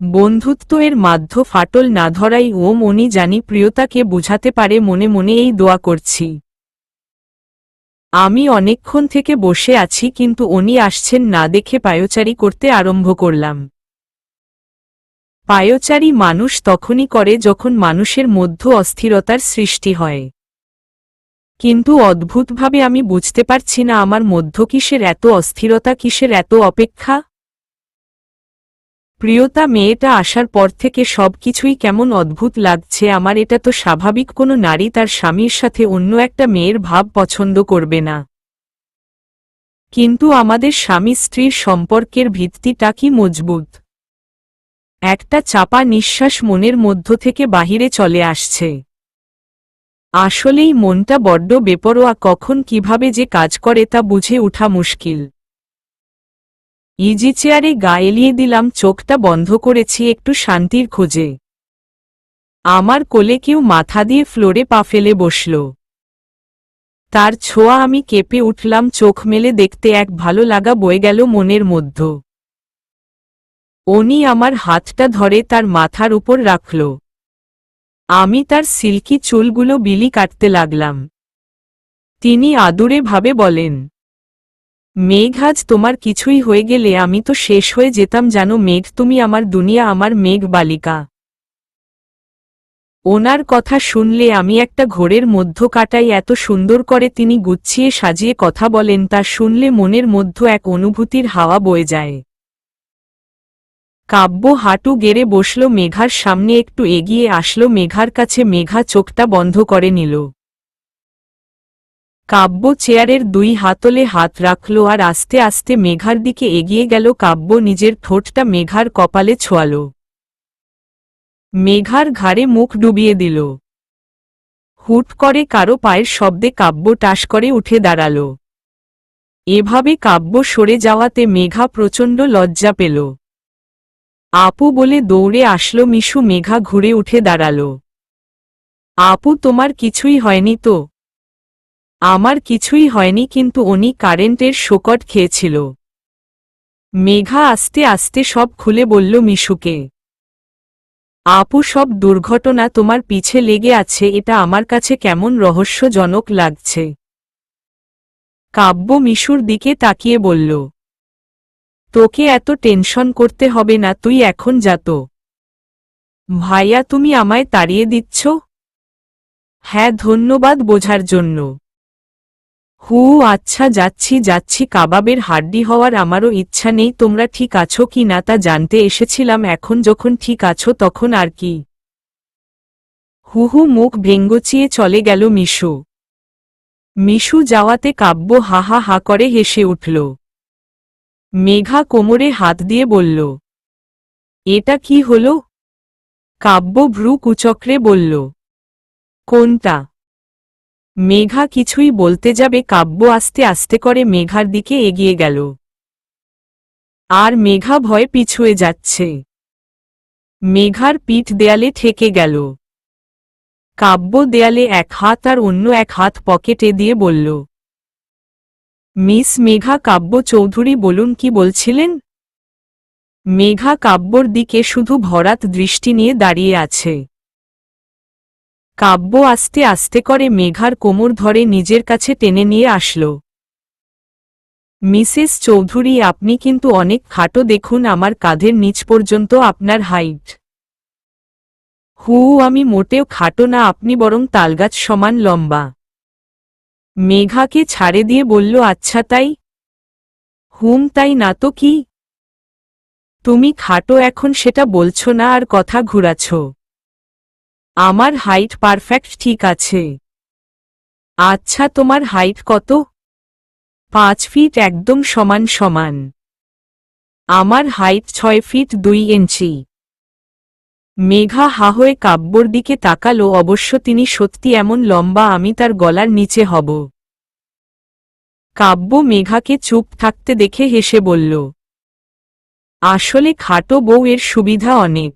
বন্ধুত্বের মাধ্য ফাটল না ধরাই উনি জানি প্রিয়তাকে বুঝাতে পারে, মনে মনে এই দোয়া করছি। আমি অনেকক্ষণ থেকে বসে আছি কিন্তু উনি আসছেন না দেখে পায়চারি করতে আরম্ভ করলাম। পায়চারি মানুষ তখনই করে যখন মানুষের মধ্যে অস্থিরতার সৃষ্টি হয়। কিন্তু অদ্ভুতভাবে আমি বুঝতে পারছি না আমার মধ্য কিসের এত অস্থিরতা, কিসের এত অপেক্ষা। প্রিয়তা মেয়েটা আসার পর থেকে সবকিছুই কেমন অদ্ভুত লাগছে আমার। এটা তো স্বাভাবিক, কোনো নারী তার স্বামীর সাথে অন্য একটা মেয়ের ভাব পছন্দ করবে না। কিন্তু আমাদের স্বামী স্ত্রীর সম্পর্কের ভিত্তিটা কি মজবুত। একটা চাপা নিঃশ্বাস মনের মধ্য থেকে বাহিরে চলে আসছে। আসলেই মনটা বড্ড বেপরোয়া, কখন কিভাবে যে কাজ করে তা বুঝে ওঠা মুশকিল। ইজি চেয়ারে গা এলিয়ে দিলাম, চোখটা বন্ধ করেছি একটু শান্তির খোঁজে। আমার কোলে কেউ মাথা দিয়ে ফ্লোরে পা ফেলে বসল। তার ছোঁয়া, আমি কেঁপে উঠলাম। চোখ মেলে দেখতে এক ভালো লাগা বয়ে গেল মনের মধ্য। উনি আমার হাতটা ধরে তার মাথার উপর রাখল। আমি তার সিল্কি চুলগুলো বিলি কাটতে লাগলাম। তিনি আদুরে ভাবে বলেন, মেঘ আজ তোমার কিছুই হয়ে গেলে আমি তো শেষ হয়ে যেতাম জানো মেঘ, তুমি আমার দুনিয়া, আমার মেঘ বালিকা। ওনার কথা শুনলে আমি একটা ঘোরের মধ্য কাটাই। এত সুন্দর করে তিনি গুছিয়ে সাজিয়ে কথা বলেন, তা শুনলে মনের মধ্য এক অনুভূতির হাওয়া বয়ে যায়। কাব্য হাঁটু গেড়ে বসল মেঘার সামনে, একটু এগিয়ে আসলো মেঘার কাছে। মেঘা চোখটা বন্ধ করে নিল। কাব্য চেয়ারের দুই হাতলে হাত রাখল আর আস্তে আস্তে মেঘার দিকে এগিয়ে গেল। কাব্য নিজের ঠোঁটটা মেঘার কপালে ছোঁয়াল। মেঘার ঘাড়ে মুখ ডুবিয়ে দিল। হুট করে কারো পায়ের শব্দে কাব্য টাস করে উঠে দাঁড়াল। এভাবে কাব্য সরে যাওয়াতে মেঘা প্রচণ্ড লজ্জা পেল। আপু বলে দৌড়ে আসলো মিশু। মেঘা ঘুরে উঠে দাঁড়াল। আপু তোমার কিছুই হয়নি তো? আমার কিছুই হয়নি, কিন্তু উনি কারেন্টের শকট খেয়েছিল। মেঘা আস্তে আস্তে সব খুলে বলল মিশুকে। আপু সব দুর্ঘটনা তোমার পিছে লেগে আছে, এটা আমার কাছে কেমন রহস্যজনক লাগছে। কাব্য মিশুর দিকে তাকিয়ে বলল, তোকে এত টেনশন করতে হবে না, তুই এখন যা তো। ভাইয়া তুমি আমায় তাড়িয়ে দিচ্ছ? হ্যাঁ ধন্যবাদ বোঝার জন্য। হু আচ্ছা যাচ্ছি যাচ্ছি, কাবাবের হাড্ডি হওয়ার আমারও ইচ্ছা নেই। তোমরা ঠিক আছো কি না তা জানতে এসেছিলাম, এখন যখন ঠিক আছো তখন আর কি। হুহু মুখ ভেঙ্গচিয়ে চলে গেল মিশু। মিশু যাওয়াতে কাব্য হা হা হা করে হেসে উঠল। মেঘা কোমরে হাত দিয়ে বলল, এটা কি হলো? কাব্য ভ্রু কুচক্রে বলল, কোনটা? মেঘা কিছুই বলতে যাবে কাব্য আস্তে আস্তে করে মেঘার দিকে এগিয়ে গেল। আর মেঘা ভয়ে পিছুয়ে যাচ্ছে। মেঘার পিঠ দেয়ালে ঠেকে গেল। কাব্য দেয়ালে এক হাত আর অন্য এক হাত পকেটে দিয়ে বলল, মিস মেঘা কাব্য চৌধুরী বলুন কি বলছিলেন? মেঘা কাব্যর দিকে শুধু ভরাট দৃষ্টি নিয়ে দাঁড়িয়ে আছে। কাব্য আস্তে আস্তে করে মেঘার কোমর ধরে নিজের কাছে টেনে নিয়ে আসল। মিসেস চৌধুরী আপনি কিন্তু অনেক খাটো, দেখুন আমার কাঁধের নিচ পর্যন্ত আপনার হাইট। হু আমি মোটেও খাটো না, আপনি বরং তালগাছ সমান লম্বা। মেঘাকে ছাড়ে দিয়ে বলল, আচ্ছা তাই? হুম তাই না তো কি? তুমি খাটো এখন সেটা বলছো না আর কথা ঘুরাচ্ছ। আমার হাইট পারফেক্ট ঠিক আছে। আচ্ছা তোমার হাইট কত? 5 ফিট একদম সমান সমান। আমার হাইট 6 ফিট 2 ইঞ্চি। মেঘা হা হয়ে কাব্যর দিকে তাকালো, অবশ্য তিনি সত্যি এমন লম্বা, আমি তার গলার নিচে হব। কাব্য মেঘাকে চুপ থাকতে দেখে হেসে বলল, আসলে খাটো বউ এর সুবিধা অনেক।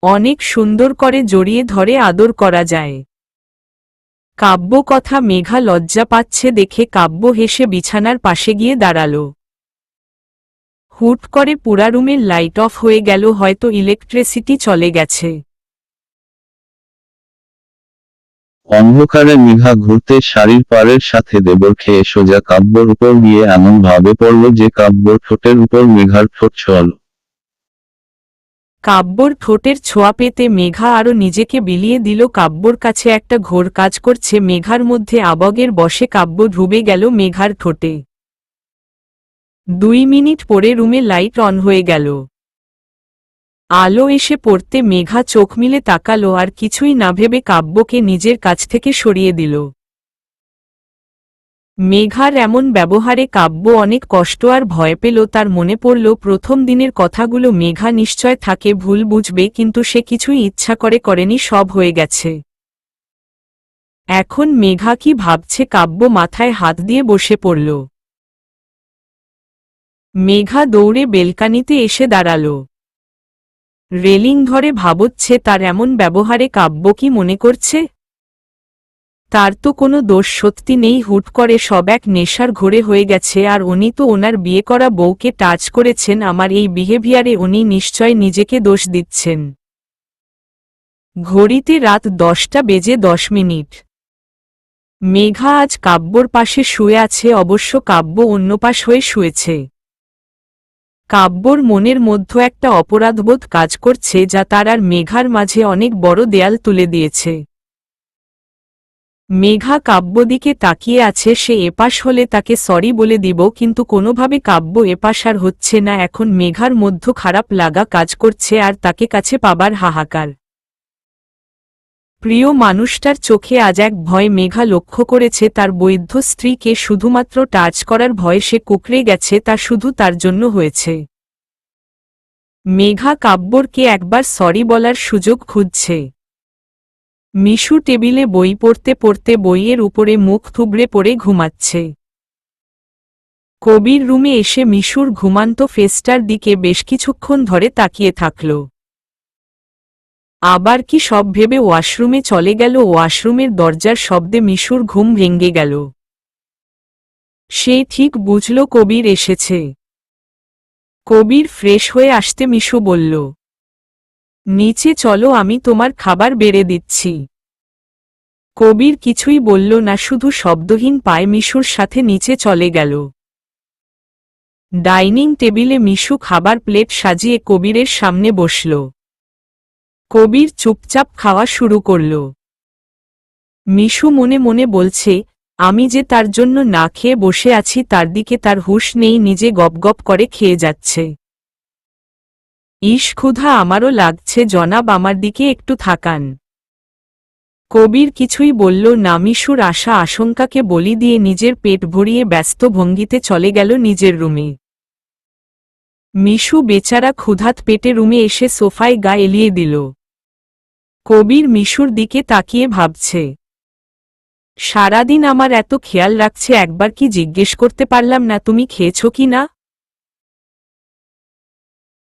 অনেক সুন্দর করে জড়িয়ে ধরে আদর করা যায়। কাব্য কথা মেঘা লজ্জা পাচ্ছে দেখে কাব্য হেসে বিছানার পাশে গিয়ে দাঁড়াল। হুট করে পুরা রুমের লাইট অফ হয়ে গেল, হয়তো ইলেকট্রিসিটি চলে গেছে। অন্ধকারে মেঘা ঘুরতে শাড়ির পাড়ের সাথে দেবর খেয়ে সোজা কাব্যর উপর গিয়ে এমন ভাবে পড়ল যে কাব্যর ঠোঁটের উপর মেঘার ঠোঁট ছোঁয়াল। কাব্যর ঠোঁটের ছোঁয়া পেতে মেঘা আরও নিজেকে বিলিয়ে দিল। কাব্যর কাছে একটা ঘোর কাজ করছে, মেঘার মধ্যে আবেগের বশে কাব্য ডুবে গেল মেঘার ঠোঁটে। 2 মিনিট পরে রুমে লাইট অন হয়ে গেল। আলো এসে পড়তে মেঘা চোখ মিলে তাকালো আর কিছুই না ভেবে কাব্যকে নিজের কাছ থেকে সরিয়ে দিল। মেঘার এমন ব্যবহারে কাব্য অনেক কষ্ট আর ভয় পেল। তার মনে পড়ল প্রথম দিনের কথাগুলো। মেঘা নিশ্চয় তাকে ভুল বুঝবে, কিন্তু সে কিছুই ইচ্ছা করে করেনি, সব হয়ে গেছে। এখন মেঘা কি ভাবছে? কাব্য মাথায় হাত দিয়ে বসে পড়ল। মেঘা দৌড়ে বেলকানিতে এসে দাঁড়াল। রেলিং ধরে ভাবচ্ছে তার এমন ব্যবহারে কাব্য কি মনে করছে? তার তো কোনো দোষ সত্যি নেই, হুট করে সব এক নেশার ঘোরে হয়ে গেছে। আর উনি তো ওনার বিয়ে করা বউকে টাচ করেছেন। আমার এই বিহেভিয়ারে উনি নিশ্চয় নিজেকে দোষ দিচ্ছেন। ঘড়িতে রাত 10টা বেজে 10 মিনিট। মেঘা আজ কাব্যর পাশে শুয়ে আছে, অবশ্য কাব্য অন্য পাশ হয়ে শুয়েছে। কাব্যর মনের মধ্যে একটা অপরাধবোধ কাজ করছে, যা তার আর মেঘার মাঝে অনেক বড় দেয়াল তুলে দিয়েছে। মেঘা কাব্য দিকে তাকিয়ে আছে, সে এপাশ হলে তাকে সরি বলে দিব, কিন্তু কোনোভাবে কাব্য এপাশ আর হচ্ছে না। এখন মেঘার মধ্যে খারাপ লাগা কাজ করছে আর তাকে কাছে পাবার হাহাকার। প্রিয় মানুষটার চোখে আজ এক ভয় মেঘা লক্ষ্য করেছে। তার বৈধ স্ত্রীকে শুধুমাত্র টাচ করার ভয়ে সে কুঁকড়ে গেছে, তা শুধু তার জন্য হয়েছে। মেঘা কাব্যরকে একবার সরি বলার সুযোগ খুঁজছে। মিশু টেবিলে বই পড়তে পড়তে বইয়ের উপরে মুখ থুবড়ে পড়ে ঘুমাচ্ছে। কবির রুমে এসে মিশুর ঘুমান্ত ফেসটার দিকে বেশ কিছুক্ষণ ধরে তাকিয়ে থাকল। আবার কি সব ভেবে ওয়াশরুমে চলে গেল। ওয়াশরুমের দরজার শব্দে মিশুর ঘুম ভেঙে গেল। সে ঠিক বুঝল কবির এসেছে। কবির ফ্রেশ হয়ে আসতে মিশু বলল, নিচে চলো, আমি তোমার খাবার বেড়ে দিচ্ছি। কবির কিছুই বলল না, শুধু শব্দহীন পায়ে মিশুর সাথে নিচে চলে গেল। ডাইনিং টেবিলে মিশু খাবার প্লেট সাজিয়ে কবিরের সামনে বসল। কবির চুপচাপ খাওয়া শুরু করল। মিশু মনে মনে বলছে, আমি যে তার জন্য না খেয়ে বসে আছি তার দিকে তার হুঁশ নেই, নিজে গপগপ করে খেয়ে যাচ্ছে। ইস, ক্ষুধা আমারও লাগছে জনাব, আমার দিকে একটু থাকান। কবির কিছুই বলল না। মিশুর আশা আশঙ্কাকে বলি দিয়ে নিজের পেট ভরিয়ে ব্যস্ত ভঙ্গিতে চলে গেল নিজের রুমে। মিশু বেচারা ক্ষুধাত পেটে রুমে এসে সোফায় গা এলিয়ে দিল। কবির মিশুর দিকে তাকিয়ে ভাবছে, সারাদিন আমার এত খেয়াল রাখছে, একবার কি জিজ্ঞেস করতে পারলাম না তুমি খেয়েছ কি না?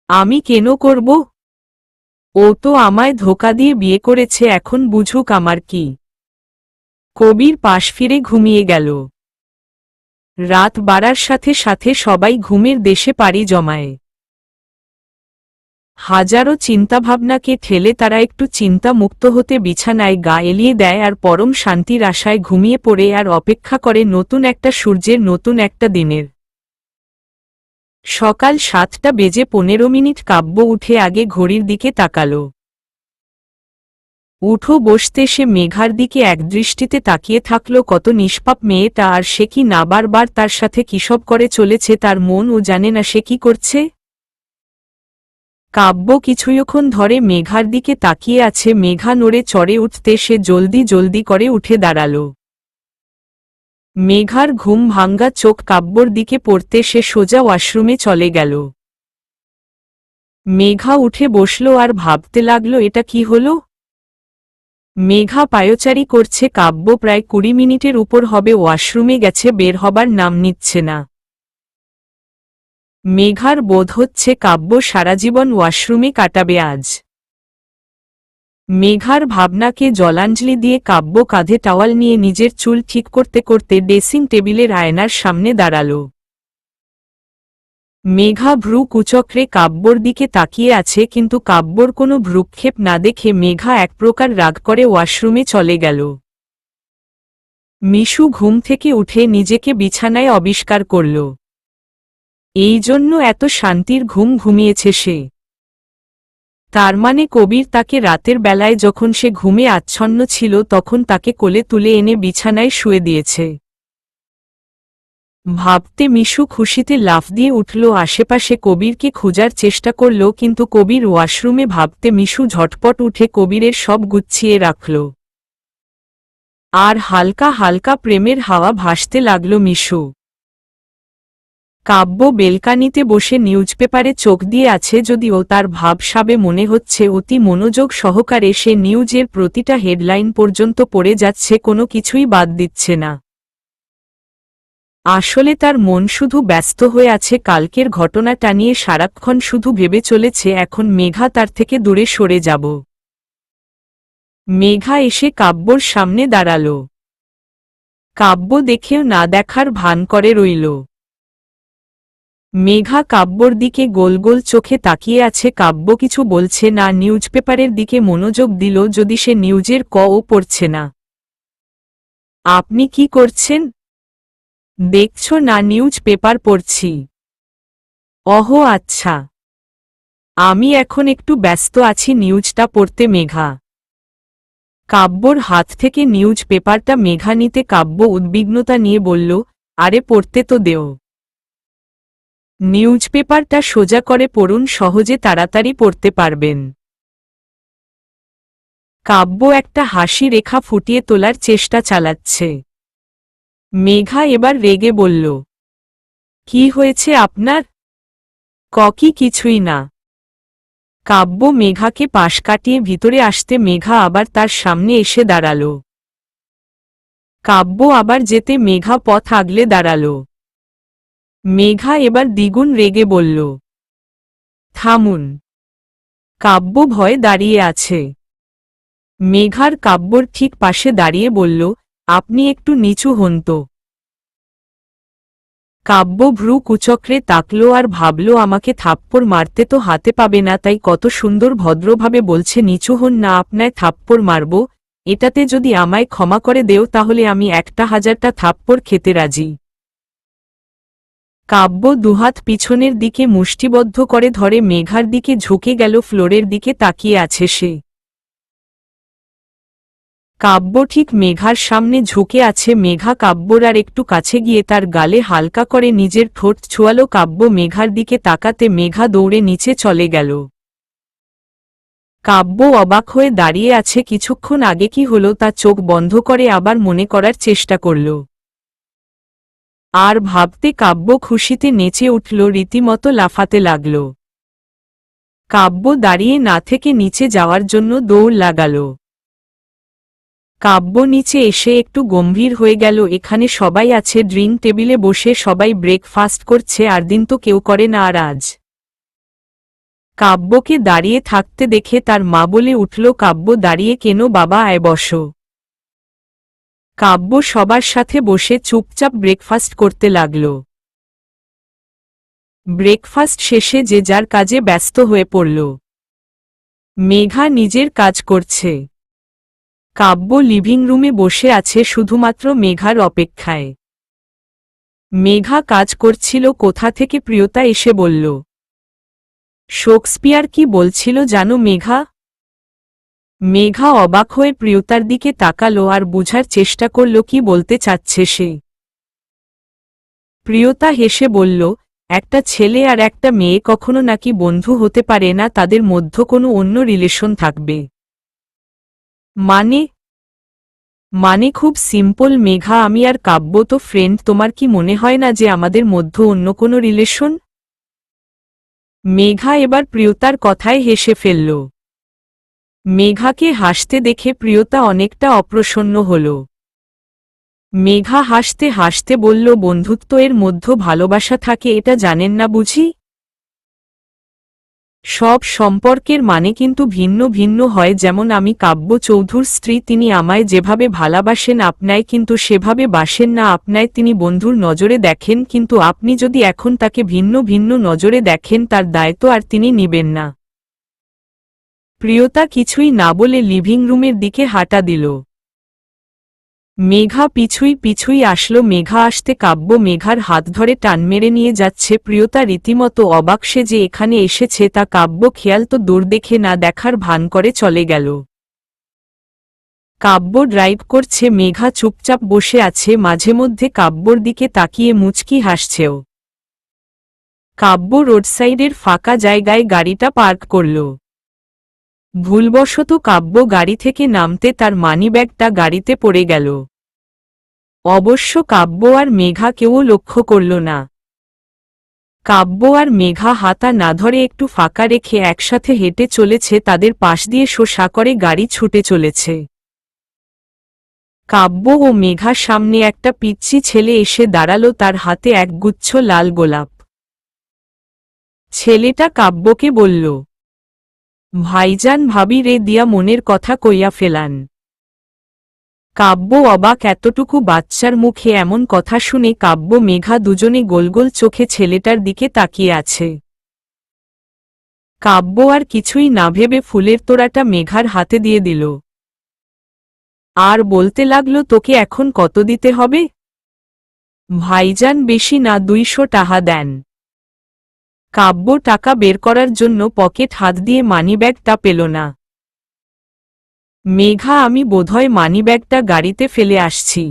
আমি কেন করব? ও তো আমায় ধোঁকা দিয়ে বিয়ে করেছে, এখন বুঝুক আমার কি। কবির পাশ ফিরে ঘুমিয়ে গেল। রাত বাড়ার সাথে সাথে সবাই ঘুমের দেশে পাড়ি জমায়। হাজারো চিন্তাভাবনাকে ঠেলে তারা একটু চিন্তা মুক্ত হতে বিছানায় গা এলিয়ে দেয় আর পরম শান্তির আশায় ঘুমিয়ে পড়ে আর অপেক্ষা করে নতুন একটা সূর্যের, নতুন একটা দিনের। সকাল 7:15 কাব্য উঠে আগে ঘড়ির দিকে তাকাল। উঠো বসতে সে মেঘার দিকে একদৃষ্টিতে তাকিয়ে থাকল। কত নিষ্পাপ মেয়েটা, আর সে কি না বারবার তার সাথে কিসব করে চলেছে তার মন ও জানে না সে কি করছে। কাব্য কিছুক্ষণ ধরে মেঘার দিকে তাকিয়ে আছে। মেঘা নড়ে চড়ে উঠতে সে জলদি জলদি করে উঠে দাঁড়াল। মেঘার ঘুম ভাঙ্গা চোখ কাব্যর দিকে পড়তে সে সোজা ওয়াশরুমে চলে গেল। মেঘা উঠে বসল আর ভাবতে লাগল এটা কি হল। মেঘা পায়চারি করছে, কাব্য প্রায় 20 মিনিটের উপর হবে ওয়াশরুমে গেছে, বের হবার নাম নিচ্ছে না। মেঘার বোধ হচ্ছে কাব্য সারাজীবন ওয়াশরুমে কাটাবে আজ। মেঘার ভাবনাকে জলাঞ্জলি দিয়ে কাব্য কাঁধে টাওয়াল নিয়ে নিজের চুল ঠিক করতে করতে ড্রেসিং টেবিলের আয়নার সামনে দাঁড়াল। মেঘা ভ্রু কুচক্রে কাব্যর দিকে তাকিয়ে আছে, কিন্তু কাব্যর কোনো ভ্রুক্ষেপ না দেখে মেঘা এক প্রকার রাগ করে ওয়াশরুমে চলে গেল। মিশু ঘুম থেকে উঠে নিজেকে বিছানায় আবিষ্কার করল। এই জন্য এত শান্তির ঘুম ঘুমিয়েছে সে। তার মানে কবির তাকে রাতের বেলায় যখন সে ঘুমে আচ্ছন্ন ছিল তখন তাকে কোলে তুলে এনে বিছানায় শুয়ে দিয়েছে। ভাবতে মিশু খুশিতে লাফ দিয়ে উঠল। আশেপাশে কবিরকে খোঁজার চেষ্টা করল, কিন্তু কবির ওয়াশরুমে। ভাবতে মিশু ঝটপট উঠে কবিরের সব গুছিয়ে রাখল। আর হালকা হালকা প্রেমের হাওয়া ভাসতে লাগল মিশু। কাব্য বেলকানিতে বসে নিউজপেপারে চোখ দিয়ে আছে, যদিও তার ভাবসাবে মনে হচ্ছে অতি মনোযোগ সহকারে সে নিউজের প্রতিটা হেডলাইন পর্যন্ত পড়ে যাচ্ছে, কোনো কিছুই বাদ দিচ্ছে না। আসলে তার মন শুধু ব্যস্ত হয়ে আছে কালকের ঘটনাটা নিয়ে, সারাক্ষণ শুধু ভেবে চলেছে এখন মেঘা তার থেকে দূরে সরে যাব। মেঘা এসে কাব্যর সামনে দাঁড়াল। কাব্য দেখেও না দেখার ভান করে রইল। মেঘা কাব্যর দিকে গোল গোল চোখে তাকিয়ে আছে। কাব্য কিছু বলছে না, নিউজপেপারের দিকে মনোযোগ দিল, যদি সে নিউজের ও পড়ছে না। আপনি কি করছেন? দেখছ না নিউজ পেপার পড়ছি। ওহো আচ্ছা, আমি এখন একটু ব্যস্ত আছি নিউজটা পড়তে। মেঘা কাব্যর হাত থেকে নিউজ পেপারটা মেঘা নিতে কাব্য উদ্বিগ্নতা নিয়ে বলল, আরে পড়তে তো দেও। নিউজ পেপারটা সোজা করে পড়ুন, সহজে তাড়াতাড়ি পড়তে পারবেন। কাব্য একটা হাসি রেখা ফুটিয়ে তোলার চেষ্টা চালাচ্ছে। মেঘা এবার রেগে বলল, কি হয়েছে আপনার? কিছুই না। কাব্য মেঘাকে পাশ কাটিয়ে ভিতরে আসতে মেঘা আবার তার সামনে এসে দাঁড়াল। কাব্য আবার যেতে মেঘা পথ আগলে দাঁড়াল। মেঘা এবার দ্বিগুণ রেগে বলল, থামুন। কাব্য ভয়ে দাঁড়িয়ে আছে। মেঘার কাব্যর ঠিক পাশে দাঁড়িয়ে বলল, আপনি একটু নিচু হন তো। কাব্য ভ্রু কুচক্রে তাকল আর ভাবল আমাকে থাপ্পড় মারতে তো হাতে পাবে না, তাই কত সুন্দর ভদ্রভাবে বলছে নিচু হন না, আপনায় থাপ্পড় মারব, এটাতে যদি আমায় ক্ষমা করে দেও তাহলে আমি 1000টা থাপ্পড় খেতে রাজি। কাব্য দুহাত পিছনের দিকে মুষ্টিবদ্ধ করে ধরে মেঘার দিকে ঝুঁকে গেল। ফ্লোরের দিকে তাকিয়ে আছে সে। কাব্য ঠিক মেঘার সামনে ঝুঁকে আছে। মেঘা কাব্যর আর একটু কাছে গিয়ে তার গালে হালকা করে নিজের ঠোঁট ছোঁয়ালো। কাব্য মেঘার দিকে তাকাতে মেঘা দৌড়ে নিচে চলে গেল। কাব্য অবাক হয়ে দাঁড়িয়ে আছে। কিছুক্ষণ আগে কি হলো তা চোখ বন্ধ করে আবার মনে করার চেষ্টা করল। আর ভাবতে কাব্য খুশিতে নেচে উঠল, রীতিমতো লাফাতে লাগল। কাব্য দাঁড়িয়ে না থেকে নিচে যাওয়ার জন্য দৌড় লাগাল। কাব্য নিচে এসে একটু গম্ভীর হয়ে গেল। এখানে সবাই আছে, ড্রিঙ্ক টেবিলে বসে সবাই ব্রেকফাস্ট করছে, আর দিন তো কেউ করে না। আর আজ কাব্যকে দাঁড়িয়ে থাকতে দেখে তার মা বলে উঠল, কাব্য দাঁড়িয়ে কেন বাবা, আয় বসো। কাব্য সবার সাথে বসে চুপচাপ ব্রেকফাস্ট করতে লাগল। ব্রেকফাস্ট শেষে যে যার কাজে ব্যস্ত হয়ে পড়ল। মেঘা নিজের কাজ করছে। কাব্য লিভিং রুমে বসে আছে শুধুমাত্র মেঘার অপেক্ষায়। মেঘা কাজ করছিল, কোথা থেকে প্রিয়তা এসে বলল। শেক্সপিয়ার কি বলছিল জানো মেঘা? মেঘা অবাক হয়ে প্রিয়তার দিকে তাকালো আর বুঝার চেষ্টা করল কি বলতে চাচ্ছে সে। প্রিয়তা হেসে বলল, একটা ছেলে আর একটা মেয়ে কখনো নাকি বন্ধু হতে পারে না, তাদের মধ্যে কোনো অন্য রিলেশন থাকবে। মানে খুব সিম্পল মেঘা, আমি আর কাব্য তো ফ্রেন্ড, তোমার কি মনে হয় না যে আমাদের মধ্যে অন্য কোনো রিলেশন? মেঘা এবার প্রিয়তার কথায় হেসে ফেলল। মেঘাকে হাসতে দেখে প্রিয়তা অনেকটা অপ্রসন্ন হল। মেঘা হাসতে হাসতে বলল, বন্ধুত্ব এর মধ্যে ভালোবাসা থাকে, এটা জানেন না বুঝি? সব সম্পর্কের মানে কিন্তু ভিন্ন ভিন্ন হয়। যেমন আমি কাব্য চৌধুর স্ত্রী, তিনি আমায় যেভাবে ভালোবাসেন আপনায় কিন্তু সেভাবে বাসেন না। আপনায় তিনি বন্ধুর নজরে দেখেন, কিন্তু আপনি যদি এখন তাকে ভিন্ন ভিন্ন নজরে দেখেন তার দায়িত্ব আর তিনি নিবেন না। প্রিয়তা কিছুই না বলে লিভিং রুমের দিকে হাঁটা দিল। মেঘা পিছুই আসলো। মেঘা আসতে কাব্য মেঘার হাত ধরে টান মেরে নিয়ে যাচ্ছে। প্রিয়তা রীতিমতো অবাক, সে যে এখানে এসেছে তা কাব্য খেয়াল তো দূর দেখে না দেখার ভান করে চলে গেল। কাব্য ড্রাইভ করছে, মেঘা চুপচাপ বসে আছে। মাঝে মধ্যে কাব্যর দিকে তাকিয়ে মুচকি হাসছেও। কাব্য রোডসাইডের ফাঁকা জায়গায় গাড়িটা পার্ক করল। ভুলবশত কাব্য গাড়ি থেকে নামতে তার মানিব্যাগটা গাড়িতে পড়ে গেল। অবশ্য কাব্য আর মেঘা কেউ লক্ষ্য করল না। কাব্য আর মেঘা হাতা না ধরে একটু ফাঁকা রেখে একসাথে হেঁটে চলেছে। তাদের পাশ দিয়ে শোষা করে গাড়ি ছুটে চলেছে। কাব্য ও মেঘার সামনে একটা পিচ্চি ছেলে এসে দাঁড়ালো, তার হাতে এক গুচ্ছ লাল গোলাপ। ছেলেটা কাব্যকে বলল, ভাইজান ভাবি রে দিয়া মনের কথা কইয়া ফেলান। কাব্য অবাক, এতটুকু বাচ্চার মুখে এমন কথা শুনে। কাব্য মেঘা দুজনে গোলগোল চোখে ছেলেটার দিকে তাকিয়ে আছে। কাব্য আর কিছুই না ভেবে ফুলের তোড়াটা মেঘার হাতে দিয়ে দিল। আর বলতে লাগলো, তোকে এখন কত দিতে হবে? ভাইজান বেশি না, 200 টাকা দেন। কাব্য টাকা বের করার জন্য পকেট হাত দিয়ে মানিব্যাগটা পেল না। মেঘা, আমি বোধহয় মানিব্যাগটা গাড়িতে ফেলে আসছি।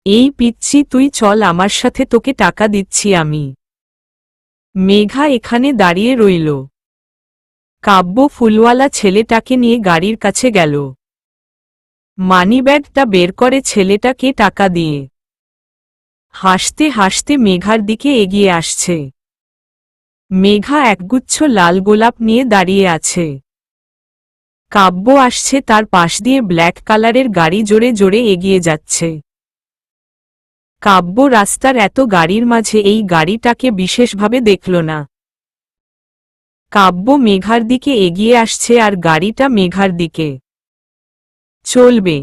এই পিচ্ছি, তুই চল আমার সাথে, তোকে টাকা দিচ্ছি আমি। মেঘা এখানে দাঁড়িয়ে রইল। কাব্য ফুলওয়ালা ছেলেটাকে নিয়ে গাড়ির কাছে গেল। মানিব্যাগটা বের করে ছেলেটাকে টাকা দিয়ে হাসতে হাসতে মেঘার দিকে এগিয়ে আসছে। মেঘা একগুচ্ছ লাল গোলাপ নিয়ে দাঁড়িয়ে আছে। কাব্য আসছে তার পাশ দিয়ে, ব্ল্যাক কালারের গাড়ি জোরে জোরে এগিয়ে যাচ্ছে। কাব্য রাস্তার এত গাড়ির মাঝে এই গাড়িটাকে বিশেষভাবে দেখল না। কাব্য মেঘার দিকে এগিয়ে আসছে আর গাড়িটা মেঘার দিকে চলবে।